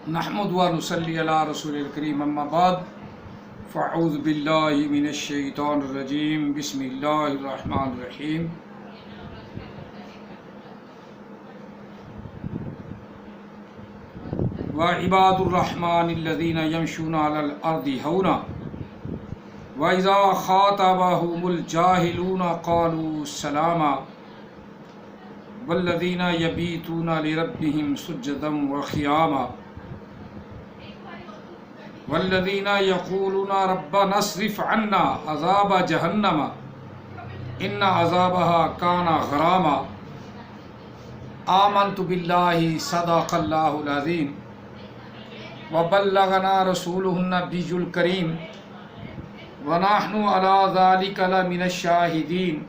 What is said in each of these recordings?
نحمد و نصلی علی رسول الکریم اما بعد فاعوذ باللہ من الشیطان الرجیم بسم اللہ الرحمن الرحیم وعباد الرحمن الذین یمشون علی الارض ہونا واذا خاطبهم الجاہلون قالوا سلاما والذین یبیتون لربهم سجدا وقیاما والذین یقولون ربنا اصرف عنا عذاب جہنم ان عذابها کان غراما آمنت باللہ صدق اللہ العظیم وبلغنا رسولہ النبی الکریم ونحن علی ذلک لمن الشاہدین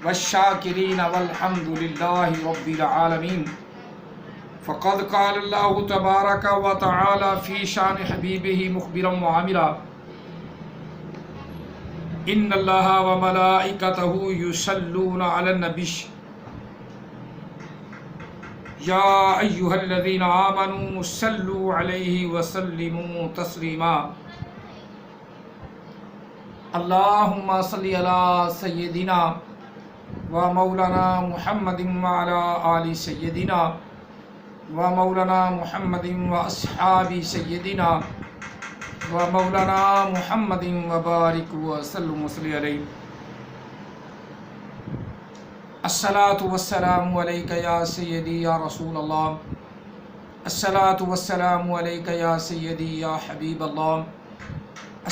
والشاکرین والحمد للہ رب العالمین فقد قال اللہ تبارک و تعالی فی شان حبیبہ مخبرا وعامرا ان اللہ وملائکتہ یصلون علی النبی یا ایہا الذین آمنوا صلوا علیہ وسلموا تسلیما اللہم صلی علی سیدنا و مولانا محمد وعلی آل سیدنا و مولانا محمد و اصحاب سیدنا و مولانا محمد وبارک وسلم وصلی علیہ الصلاة والسلام علیک یا سیدی یا رسول اللہ الصلاة والسلام علیک یا سیدی یا حبیب اللہ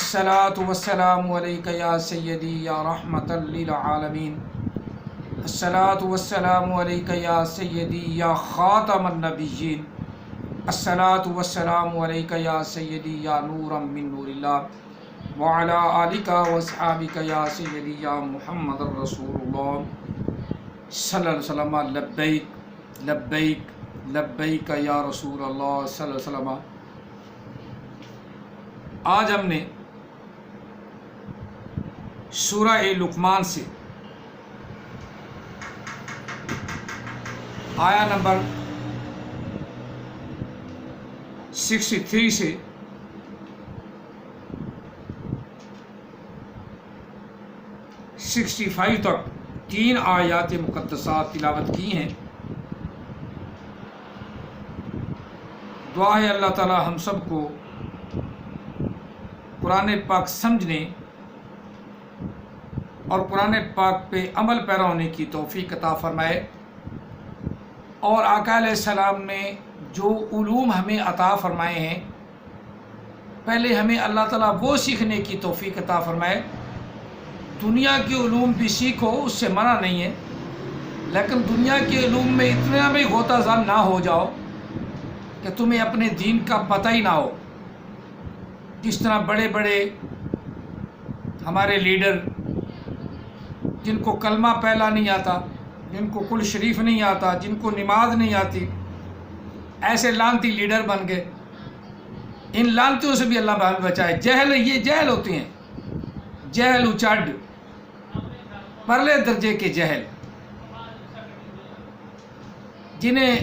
الصلاة والسلام علیک یا سیدی یا رحمت للعالمین الصلاة والسلام علیک یا سیدی یا خاتم النبیین الصلاة والسلام علیک یا سیدی یا نورا من نور اللہ وعلا آلک واصحابک یا سیدی یا محمد الرسول اللہ صلی اللہ علیہ وسلم لبیک لبیک لبیک یا رسول اللہ صلی اللہ علیہ وسلم۔ آج ہم نے سورہ لقمان سے آیا نمبر 63 سے 65 تک 3 آیات مقدسات تلاوت کی ہیں۔ دعا ہے اللہ تعالی ہم سب کو قرآن پاک سمجھنے اور قرآن پاک پہ عمل پیرا ہونے کی توفیق عطا فرمائے، اور آقا علیہ السلام نے جو علوم ہمیں عطا فرمائے ہیں پہلے ہمیں اللہ تعالیٰ وہ سیکھنے کی توفیق عطا فرمائے۔ دنیا کے علوم بھی سیکھو، اس سے منع نہیں ہے، لیکن دنیا کے علوم میں اتنا بھی غوطہ زن نہ ہو جاؤ کہ تمہیں اپنے دین کا پتہ ہی نہ ہو۔ جس طرح بڑے بڑے ہمارے لیڈر جن کو کلمہ پہلا نہیں آتا، جن کو کل شریف نہیں آتا، جن کو نماز نہیں آتی، ایسے لانتی لیڈر بن گئے۔ ان لانتیوں سے بھی اللہ بچائے۔ جہل، یہ جہل ہوتے ہیں، جہل اچاڈ، پرلے درجے کے جہل، جنہیں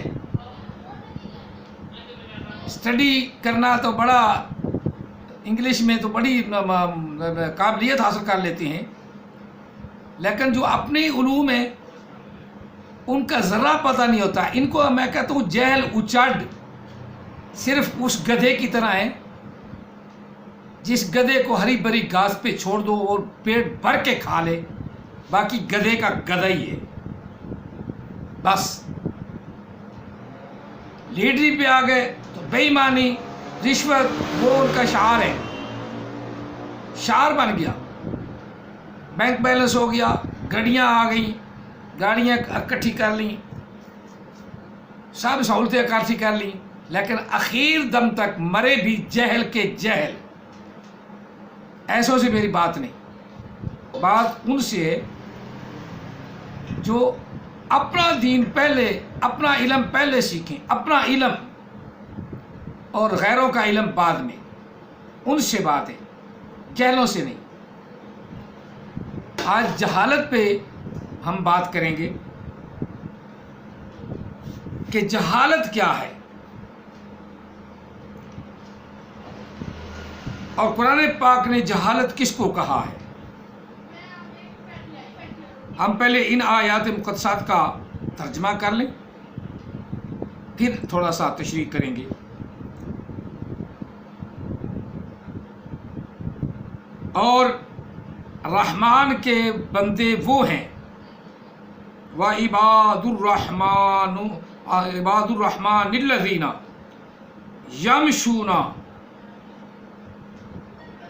اسٹڈی کرنا تو بڑا، انگلش میں تو بڑی قابلیت حاصل کر لیتے ہیں، لیکن جو اپنے علوم ہیں ان کا ذرہ پتہ نہیں ہوتا۔ ان کو میں کہتا ہوں جہل اچاڈ، صرف اس گدھے کی طرح ہے جس گدھے کو ہری بھری گھاس پہ چھوڑ دو اور پیٹ بھر کے کھا لے، باقی گدھے کا گدھا ہی ہے بس۔ لیڈری پہ آ گئے تو بے ایمانی، رشوت، وہ ان کا شعار ہے، شعار بن گیا۔ بینک بیلنس ہو گیا، گاڑیاں آ گئیں، گاڑیاں اکٹھی کر لیں، سب سہولتیں اکٹھی کر لیں، لیکن اخیر دم تک مرے بھی جہل کے جہل۔ ایسوں سے میری بات نہیں، بات ان سے ہے جو اپنا دین پہلے، اپنا علم پہلے سیکھیں، اپنا علم اور غیروں کا علم بعد میں، ان سے بات ہے، جہلوں سے نہیں۔ آج جہالت پہ ہم بات کریں گے کہ جہالت کیا ہے۔ اور قرآن پاک نے جہالت کس کو کہا ہے؟ ہم پہلے ان آیات مقدسات کا ترجمہ کر لیں، پھر تھوڑا سا تشریح کریں گے۔ اور رحمان کے بندے وہ ہیں، وَعِبَادُ الرَّحْمَنِ الَّذِينَ يَمْشُونَ،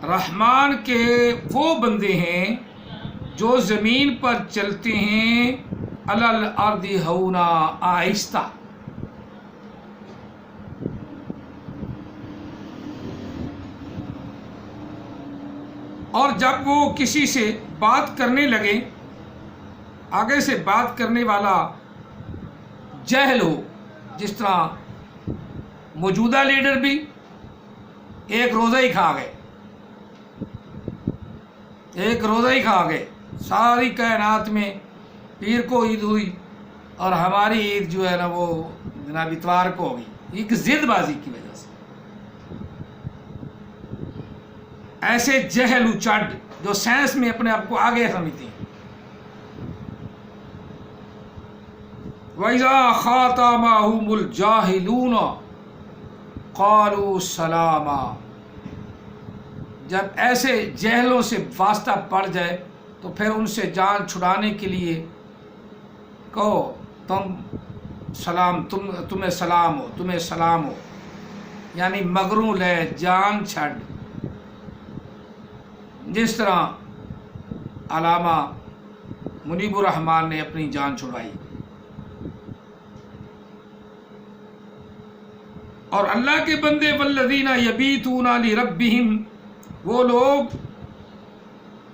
رحمان کے وہ بندے ہیں جو زمین پر چلتے ہیں، عَلَى الْأَرْضِ هَوْنًا، آہستہ۔ اور جب وہ کسی سے بات کرنے لگے، آگے سے بات کرنے والا جہل ہو، جس طرح موجودہ لیڈر بھی ایک روزہ ہی کھا گئے، ساری کائنات میں پیر کو عید ہوئی اور ہماری عید جو ہے نا وہ جناب اتوار کو ہوگی، ایک ضد بازی کی وجہ سے۔ ایسے جہل چڈ جو سائنس میں اپنے آپ کو آگے سمجھتے ہیں۔ وَإِذَا خَاطَبَهُمُ الْجَاهِلُونَ قَالُوا سَلَامًا، جب ایسے جہلوں سے واسطہ پڑ جائے تو پھر ان سے جان چھڑانے کے لیے کہو تمہیں سلام ہو، یعنی مگروں لے جان چھڑ، جس طرح علامہ منیب الرحمان نے اپنی جان چھڑائی۔ اور اللہ کے بندے والذین یبیتون لربہم، وہ لوگ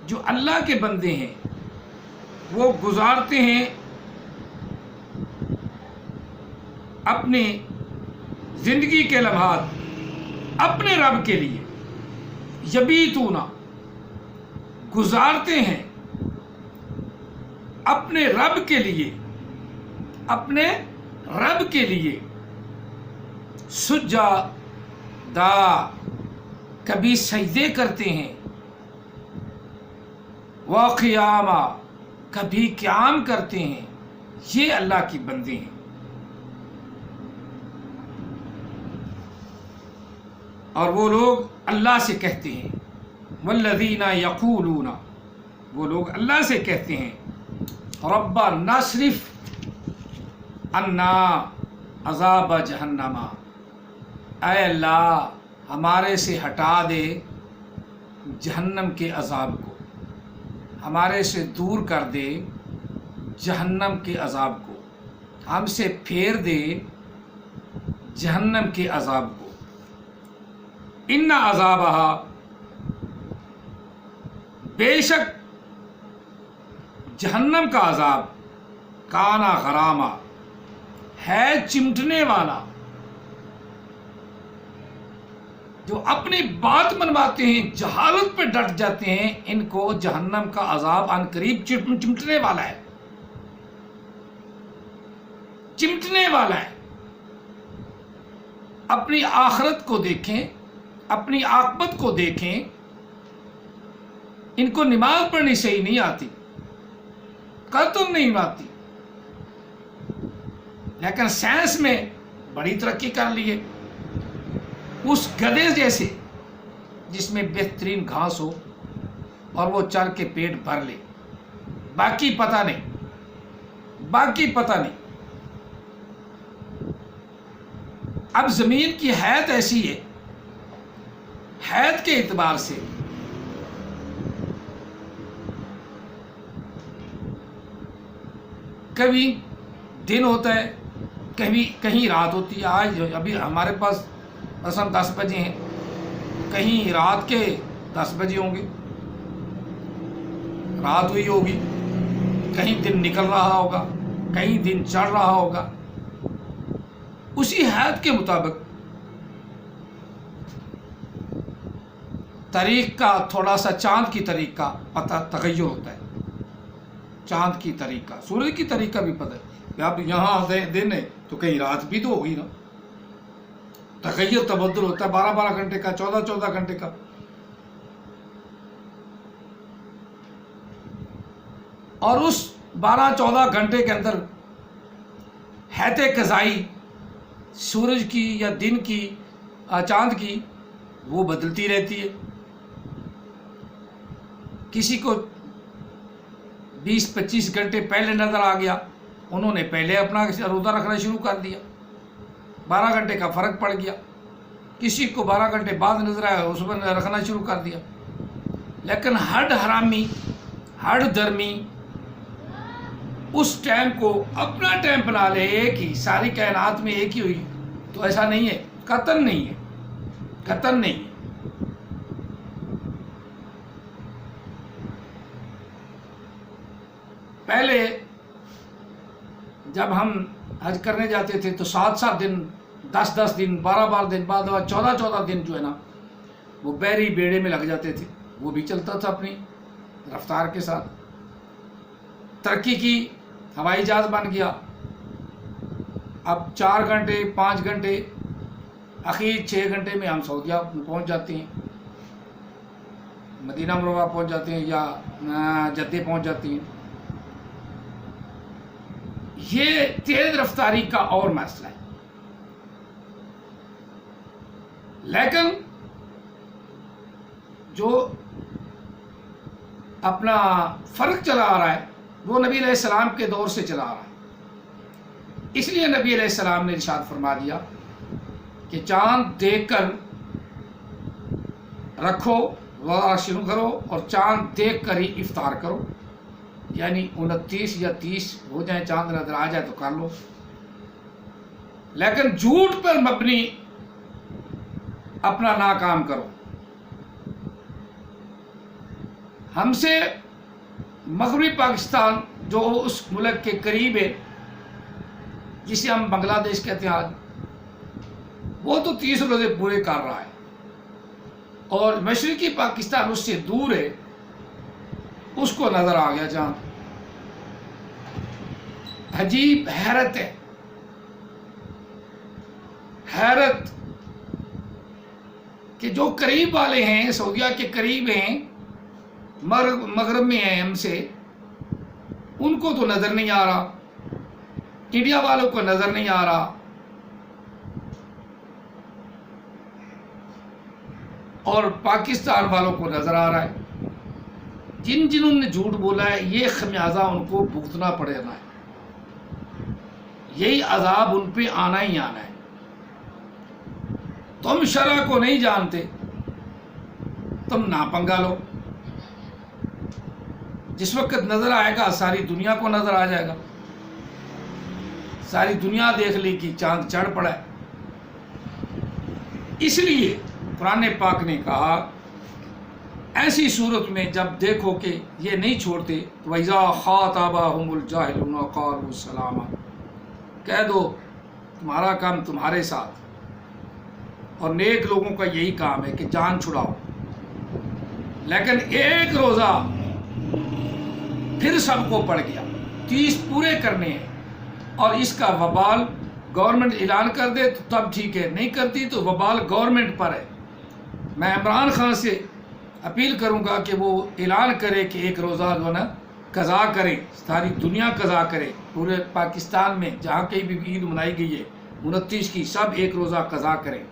جو اللہ کے بندے ہیں وہ گزارتے ہیں اپنے زندگی کے لمحات اپنے رب کے لیے، یبیتون گزارتے ہیں اپنے رب کے لیے، سجدہ، کبھی سجدے کرتے ہیں، وقیاما، کبھی قیام کرتے ہیں، یہ اللہ کی بندے ہیں۔ اور وہ لوگ اللہ سے کہتے ہیں، والذین یقولون، وہ لوگ اللہ سے کہتے ہیں، ربنا اصرف عنا عذاب جہنم، اے اللہ ہمارے سے ہٹا دے جہنم کے عذاب کو، ہمارے سے دور کر دے جہنم کے عذاب کو، ہم سے پھیر دے جہنم کے عذاب کو۔ ان عذابہا، بے شک جہنم کا عذاب، کانا غراما، ہے چمٹنے والا۔ جو اپنی بات منواتے ہیں، جہالت پہ ڈٹ جاتے ہیں، ان کو جہنم کا عذاب عن قریب چمٹنے والا ہے، چمٹنے والا ہے۔ اپنی آخرت کو دیکھیں، اپنی عاقبت کو دیکھیں، ان کو نماز پڑھنی صحیح نہیں آتی، قطن نہیں آتی، لیکن سائنس میں بڑی ترقی کر لی ہے۔ اس گدھے جیسے جس میں بہترین گھاس ہو اور وہ چر کے پیٹ بھر لے، باقی پتہ نہیں۔ اب زمین کی حیت ایسی ہے، حیت کے اعتبار سے کبھی دن ہوتا ہے، کہیں رات ہوتی ہے۔ آج ابھی ہمارے پاس مثلا 10 بجے ہیں، کہیں رات کے 10 بجے ہوں گے، رات ہوئی ہوگی، کہیں دن نکل رہا ہوگا، کہیں دن چڑھ رہا ہوگا۔ اسی حیت کے مطابق تاریخ کا تھوڑا سا چاند کی تاریخ کا پتہ تغیر ہوتا ہے، چاند کی تاریخ کا، سورج کی تاریخ کا بھی پتہ ہے۔ اب یہاں دن ہے تو کہیں رات بھی تو ہوگی نا، تغیر تبدل ہوتا ہے 12 گھنٹے کا، 14 گھنٹے کا۔ اور اس 12-14 گھنٹے کے اندر حیت قضائی سورج کی یا دن کی چاند کی وہ بدلتی رہتی ہے. کسی کو 20-25 گھنٹے پہلے نظر آ گیا، انہوں نے پہلے اپنا روزہ رکھنا شروع کر دیا، 12 گھنٹے کا فرق پڑ گیا. کسی کو 12 گھنٹے بعد نظر آیا، اس پر رکھنا شروع کر دیا. لیکن ہر حرامی، ہر درمی اس ٹائم کو اپنا ٹائم بنا لے ایک ہی، ساری کائنات میں ایک ہی ہوئی، تو ایسا نہیں ہے، قطعاً نہیں ہے، قطعاً نہیں ہے. پہلے جب ہم حج کرنے جاتے تھے تو 7 دن، 10 دن، 12 دن، بعد 14 دن جو ہے نا وہ بحری بیڑے میں لگ جاتے تھے. وہ بھی چلتا تھا اپنی رفتار کے ساتھ. ترقی کی، ہوائی جہاز بن گیا. اب 4 گھنٹے، 5 گھنٹے، اخیر 6 گھنٹے میں ہم سعودیہ پہنچ جاتے ہیں، مدینہ منورہ پہنچ جاتے ہیں یا جدہ پہنچ جاتے ہیں. یہ تیز رفتاری کا اور مسئلہ ہے. لیکن جو اپنا فرق چلا آ رہا ہے وہ نبی علیہ السلام کے دور سے چلا آ رہا ہے. اس لیے نبی علیہ السلام نے ارشاد فرما دیا کہ چاند دیکھ کر رکھو، روزہ شروع کرو، اور چاند دیکھ کر ہی افطار کرو. یعنی 29 یا 30 ہو جائیں، چاند نظر آ جائے تو کر لو. لیکن جھوٹ پر مبنی اپنا ناکام کرو. ہم سے مغربی پاکستان جو اس ملک کے قریب ہے، جسے ہم بنگلہ دیش کہتے ہیں آج، وہ تو 30 روزے پورے کر رہا ہے، اور مشرقی پاکستان اس سے دور ہے، اس کو نظر آ گیا چاند. عجیب حیرت ہے، حیرت کہ جو قریب والے ہیں، سعودیہ کے قریب ہیں، مغرب میں ہیں ہم سے، ان کو تو نظر نہیں آ رہا، انڈیا والوں کو نظر نہیں آ رہا، اور پاکستان والوں کو نظر آ رہا ہے. جنہوں نے جھوٹ بولا ہے، یہ خمیازہ ان کو بھگتنا پڑے گا، یہی عذاب ان پہ آنا ہی آنا ہے. تم شرع کو نہیں جانتے، تم ناپنگا لو. جس وقت نظر آئے گا ساری دنیا کو نظر آ جائے گا، ساری دنیا دیکھ لی کہ چاند چڑھ پڑا ہے. اس لیے قرآن پاک نے کہا ایسی صورت میں جب دیکھو کہ یہ نہیں چھوڑتے، وَإِذَا خَاطَبَهُمُ الْجَاهِلُونَ قَالُوا سَلَامًا، کہہ دو تمہارا کام تمہارے ساتھ. اور نیک لوگوں کا یہی کام ہے کہ جان چھڑاؤ. لیکن ایک روزہ پھر سب کو پڑ گیا، 30 پورے کرنے ہیں، اور اس کا وبال گورنمنٹ اعلان کر دے تو تب ٹھیک ہے، نہیں کرتی تو وبال گورنمنٹ پر ہے. میں عمران خان سے اپیل کروں گا کہ وہ اعلان کرے کہ ایک روزہ جو ہے نا قضا کریں، ساری دنیا قضا کرے. پورے پاکستان میں جہاں کہیں بھی عید منائی گئی ہے 29 کی، سب ایک روزہ قضا کریں.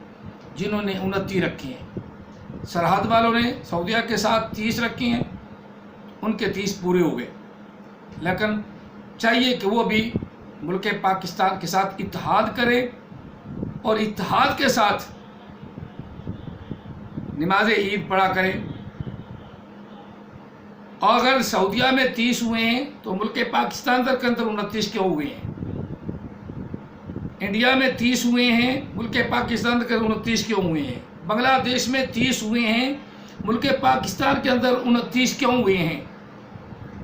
جنہوں نے 29 رکھی ہیں، سرحد والوں نے سعودیہ کے ساتھ 30 رکھی ہیں، ان کے 30 پورے ہو گئے. لیکن چاہیے کہ وہ بھی ملک پاکستان کے ساتھ اتحاد کرے، اور اتحاد کے ساتھ نماز عید پڑھا کریں. اور اگر سعودیہ میں 30 ہوئے ہیں تو ملک پاکستان کے اندر 29 کیوں ہوئے ہیں؟ انڈیا میں 30 ہوئے ہیں، ملک پاکستان کے اندر 29 کیوں ہوئے ہیں؟ بنگلہ دیش میں 30 ہوئے ہیں، ملک پاکستان کے اندر 29 کیوں ہوئے ہیں؟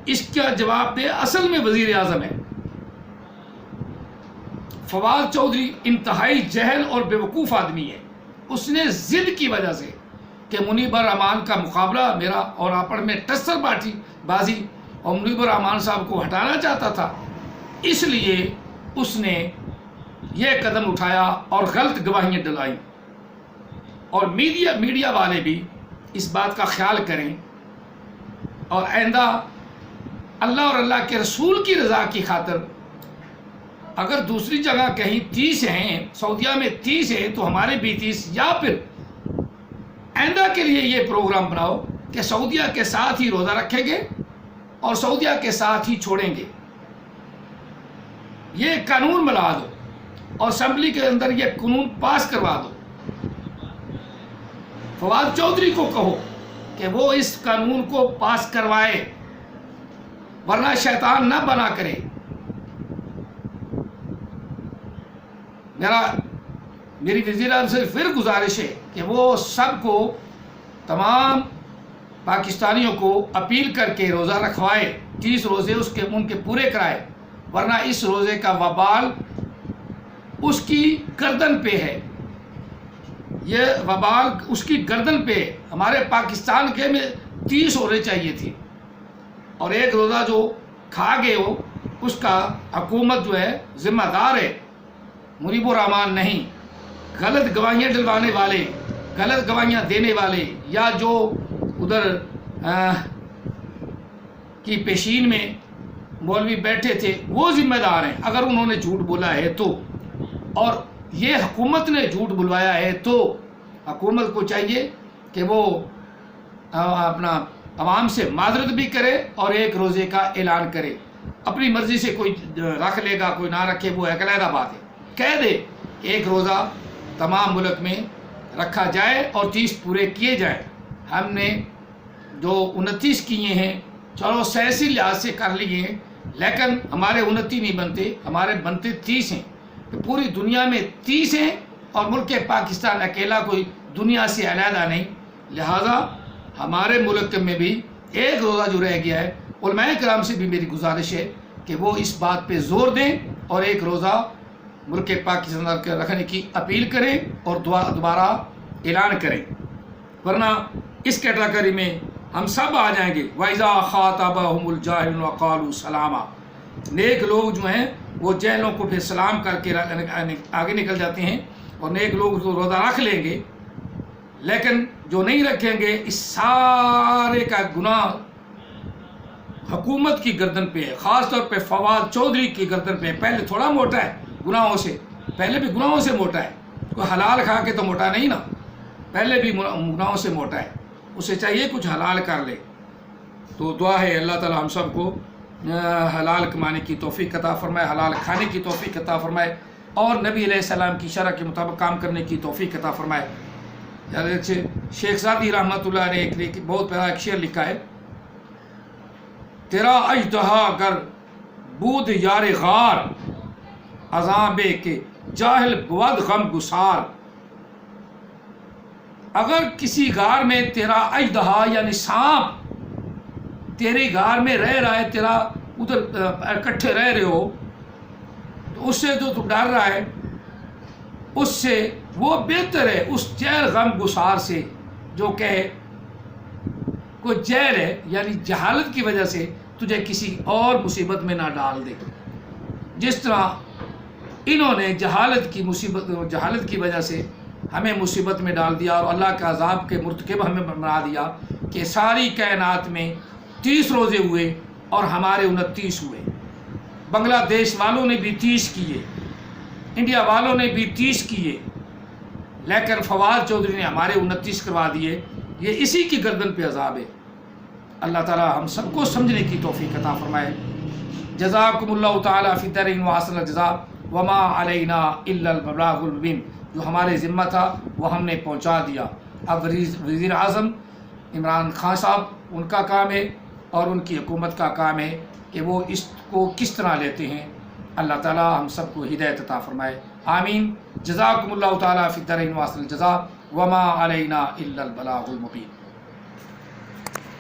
اس کا جواب دے اصل میں وزیر اعظم ہے. فواد چودھری انتہائی جہل اور بیوقوف آدمی ہے. اس نے ضد کی وجہ سے کہ منیب الرحمان کا مقابلہ میرا اور آپڑ میں ٹسر بازی، اور منیب الرحمان صاحب کو ہٹانا چاہتا تھا، اس لیے اس نے یہ قدم اٹھایا اور غلط گواہیاں ڈلائیں. اور میڈیا والے بھی اس بات کا خیال کریں، اور آئندہ اللہ اور اللہ کے رسول کی رضا کی خاطر اگر دوسری جگہ کہیں 30 ہیں، سعودیہ میں 30 ہیں، تو ہمارے بھی 30، یا پھر آئندہ کے لیے یہ پروگرام بناؤ کہ سعودیہ کے ساتھ ہی روزہ رکھیں گے اور سعودیہ کے ساتھ ہی چھوڑیں گے. یہ قانون بنا دو اور اسمبلی کے اندر یہ قانون پاس کروا دو. فواد چودھری کو کہو کہ وہ اس قانون کو پاس کروائے، ورنہ شیطان نہ بنا کرے. میری وزیر اعظم سے پھر گزارش ہے کہ وہ سب کو، تمام پاکستانیوں کو اپیل کر کے روزہ رکھوائے، 30 روزے ان کے پورے کرائے، ورنہ اس روزے کا وبال اس کی گردن پہ ہے. یہ وبال اس کی گردن پہ. ہمارے پاکستان کے میں 30 ہونے چاہیے تھے، اور ایک روزہ جو کھا گئے ہو اس کا حکومت جو ہے ذمہ دار ہے، مریب الرحمان نہیں. غلط گواہیاں ڈلوانے والے، غلط گواہیاں دینے والے، یا جو ادھر کی پیشین میں مولوی بیٹھے تھے وہ ذمہ دار ہیں اگر انہوں نے جھوٹ بولا ہے تو. اور یہ حکومت نے جھوٹ بلوایا ہے تو حکومت کو چاہیے کہ وہ اپنا عوام سے معذرت بھی کرے اور ایک روزے کا اعلان کرے. اپنی مرضی سے کوئی رکھ لے گا کوئی نہ رکھے وہ ایک علیحدہ بات ہے. کہہ دے ایک روزہ تمام ملک میں رکھا جائے اور 30 پورے کیے جائیں. ہم نے جو 29 کیے ہیں چلو سیاسی لحاظ سے کر لیے ہیں، لیکن ہمارے 29 نہیں بنتے، ہمارے بنتے 30 ہیں. کہ پوری دنیا میں 30 ہیں اور ملک پاکستان اکیلا کوئی دنیا سے علیحدہ نہیں. لہذا ہمارے ملک میں بھی ایک روزہ جو رہ گیا ہے، علماء کرام سے بھی میری گزارش ہے کہ وہ اس بات پہ زور دیں اور ایک روزہ ملک پاکستان رکھنے کی اپیل کریں اور دوبارہ اعلان کریں، ورنہ اس کیٹاگری میں ہم سب آ جائیں گے. وَإِذَا خَاطَبَهُمُ الْجَاهِلُونَ قَالُوا سَلَامًا. نیک لوگ جو ہیں وہ جاہلوں کو پھر سلام کر کے آگے نکل جاتے ہیں، اور نیک لوگ تو روزہ رکھ لیں گے، لیکن جو نہیں رکھیں گے اس سارے کا گناہ حکومت کی گردن پہ ہے، خاص طور پہ فواد چودھری کی گردن پہ ہے. پہلے تھوڑا موٹا ہے گناہوں سے، پہلے بھی گناہوں سے موٹا ہے، کوئی حلال کھا کے تو موٹا نہیں نا، پہلے بھی گناہوں سے موٹا ہے. اسے چاہیے کچھ حلال کر لے. تو دعا ہے اللہ تعالی ہم سب کو حلال کمانے کی توفیق عطا فرمائے، حلال کھانے کی توفیق عطا فرمائے، اور نبی علیہ السلام کی شرع کے مطابق کام کرنے کی توفیق عطا فرمائے. شیخ سعدی رحمۃ اللہ نے ایک بہت پیارا ایک شعر لکھا ہے: تیرا اژدہا گر بود یار غار، عذابے کے جاہل بود غم گسار. اگر کسی غار میں تیرا اژدہا یعنی سانپ تیرے غار میں رہ رہا ہے، تیرا ادھر اکٹھے رہ رہے ہو، تو اس سے جو تو ڈر رہا ہے اس سے وہ بہتر ہے اس جہل غم گسار سے جو کہے کوئی جہل ہے، یعنی جہالت کی وجہ سے تجھے کسی اور مصیبت میں نہ ڈال دے. جس طرح انہوں نے جہالت کی وجہ سے ہمیں مصیبت میں ڈال دیا اور اللہ کے عذاب کے مرتکب ہمیں بنا دیا کہ ساری کائنات میں 30 روزے ہوئے اور ہمارے 29 ہوئے. بنگلہ دیش والوں نے بھی 30 کیے، انڈیا والوں نے بھی 30 کیے، لیکن فواد چودھری نے ہمارے 29 کروا دیے. یہ اسی کی گردن پہ عذاب ہے. اللہ تعالی ہم سب کو سمجھنے کی توفیق عطا فرمائے. جزاکم اللہ تعالی فی الدارین واحسن الجزاء وما علینا الا البلاغ المبین. جو ہمارے ذمہ تھا وہ ہم نے پہنچا دیا. اب وزیر اعظم عمران خان صاحب ان کا کام ہے اور ان کی حکومت کا کام ہے کہ وہ اس کو کس طرح لیتے ہیں. اللہ تعالی ہم سب کو ہدایت عطا فرمائے. آمین. جزاکم اللہ تعالی فی الدارین واحسن الجزاء وما علینا الا البلاغ المبین.